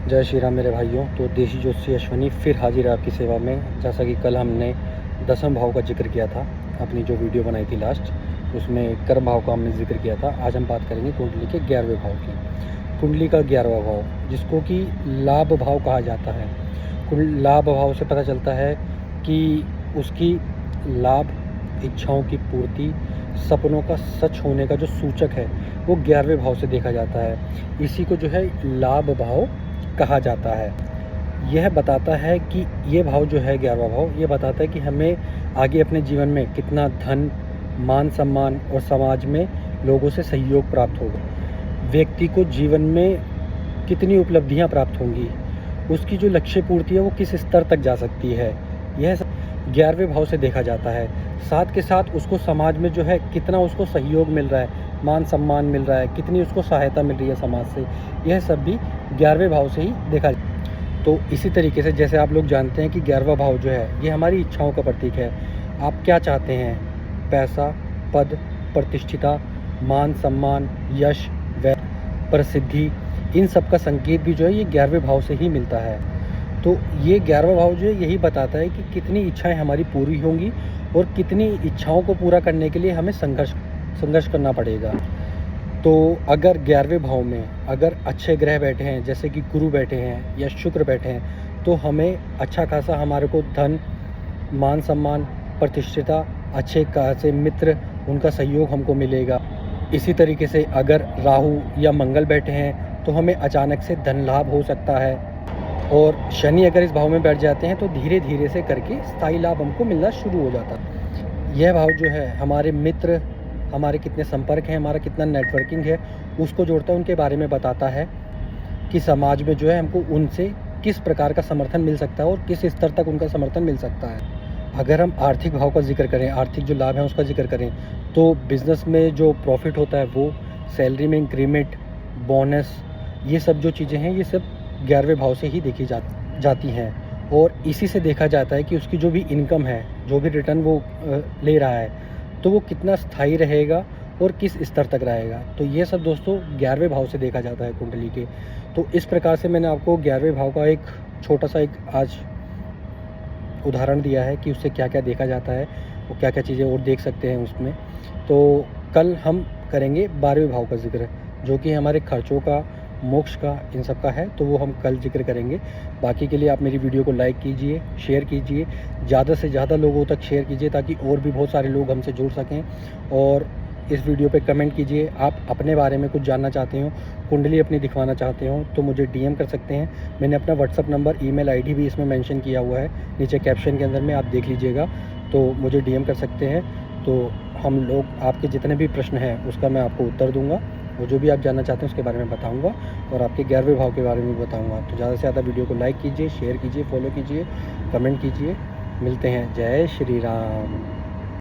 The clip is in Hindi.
जय श्री राम मेरे भाइयों। तो देशी ज्योतिषी अश्विनी फिर हाजिर है आपकी सेवा में। जैसा कि कल हमने दसम भाव का जिक्र किया था, अपनी जो वीडियो बनाई थी लास्ट, उसमें कर्म भाव का हमने जिक्र किया था। आज हम बात करेंगे कुंडली के 11वें भाव की। कुंडली का 11वां भाव, जिसको कि लाभ भाव कहा जाता है। लाभ भाव से पता चलता है कि उसकी लाभ, इच्छाओं की पूर्ति, सपनों का सच होने का जो सूचक है वो 11वें भाव से देखा जाता है। इसी को जो है लाभ भाव कहा जाता है। यह बताता है कि ये भाव जो है 11वां भाव, ये बताता है कि हमें आगे अपने जीवन में कितना धन, मान सम्मान और समाज में लोगों से सहयोग प्राप्त होगा, व्यक्ति को जीवन में कितनी उपलब्धियां प्राप्त होंगी, उसकी जो लक्ष्य पूर्ति है वो किस स्तर तक जा सकती है, यह 11वें भाव से देखा जाता है। साथ के साथ उसको समाज में जो है कितना उसको सहयोग मिल रहा है, मान सम्मान मिल रहा है, कितनी उसको सहायता मिल रही है समाज से, यह सब भी 11वें भाव से ही देखा जाता है। तो इसी तरीके से जैसे आप लोग जानते हैं कि 11वां भाव जो है ये हमारी इच्छाओं का प्रतीक है। आप क्या चाहते हैं? पैसा, पद, प्रतिष्ठिता, मान सम्मान, यश व प्रसिद्धि, इन सब का संकेत भी जो है ये 11वें भाव से ही मिलता है। तो ये 11वां भाव जो है यही बताता है कि कितनी इच्छाएं हमारी पूरी होंगी और कितनी इच्छाओं को पूरा करने के लिए हमें संघर्ष करना पड़ेगा। तो अगर 11वें भाव में अगर अच्छे ग्रह बैठे हैं, जैसे कि गुरु बैठे हैं या शुक्र बैठे हैं, तो हमें अच्छा खासा हमारे को धन, मान सम्मान, प्रतिष्ठिता, अच्छे खासे मित्र, उनका सहयोग हमको मिलेगा। इसी तरीके से अगर राहु या मंगल बैठे हैं तो हमें अचानक से धन लाभ हो सकता है। और शनि अगर इस भाव में बैठ जाते हैं तो धीरे धीरे से करके स्थायी लाभ हमको मिलना शुरू हो जाता है। यह भाव जो है हमारे मित्र, हमारे कितने संपर्क हैं, हमारा कितना नेटवर्किंग है, उसको जोड़ता है, उनके बारे में बताता है कि समाज में जो है हमको उनसे किस प्रकार का समर्थन मिल सकता है और किस स्तर तक उनका समर्थन मिल सकता है। अगर हम आर्थिक भाव का जिक्र करें, आर्थिक जो लाभ है उसका जिक्र करें, तो बिज़नेस में जो प्रॉफिट होता है वो, सैलरी में इंक्रीमेंट, बोनस, ये सब जो चीज़ें हैं ये सब 11वें भाव से ही देखी जाती हैं। और इसी से देखा जाता है कि उसकी जो भी इनकम है, जो भी रिटर्न वो ले रहा है, तो वो कितना स्थायी रहेगा और किस स्तर तक रहेगा। तो ये सब दोस्तों 11वें भाव से देखा जाता है कुंडली के। तो इस प्रकार से मैंने आपको 11वें भाव का एक छोटा सा एक आज उदाहरण दिया है कि उससे क्या क्या देखा जाता है और क्या क्या चीज़ें और देख सकते हैं उसमें। तो कल हम करेंगे 12वें भाव का जिक्र, जो कि हमारे खर्चों का, मोक्ष का, इन सब का है, तो वो हम कल जिक्र करेंगे। बाकी के लिए आप मेरी वीडियो को लाइक कीजिए, शेयर कीजिए, ज़्यादा से ज़्यादा लोगों तक शेयर कीजिए ताकि और भी बहुत सारे लोग हमसे जुड़ सकें। और इस वीडियो पे कमेंट कीजिए, आप अपने बारे में कुछ जानना चाहते हो, कुंडली अपनी दिखवाना चाहते हो तो मुझे डीएम कर सकते हैं। मैंने अपना व्हाट्सअप नंबर, ईमेल आईडी भी इसमें मेंशन किया हुआ है, नीचे कैप्शन के अंदर में आप देख लीजिएगा, तो मुझे डीएम कर सकते हैं। तो हम लोग आपके जितने भी प्रश्न हैं उसका मैं आपको उत्तर दूंगा, और जो भी आप जानना चाहते हैं उसके बारे में बताऊंगा और आपके 11वें भाव के बारे में भी बताऊंगा। तो ज़्यादा से ज़्यादा वीडियो को लाइक कीजिए, शेयर कीजिए, फॉलो कीजिए, कमेंट कीजिए। मिलते हैं। जय श्री राम।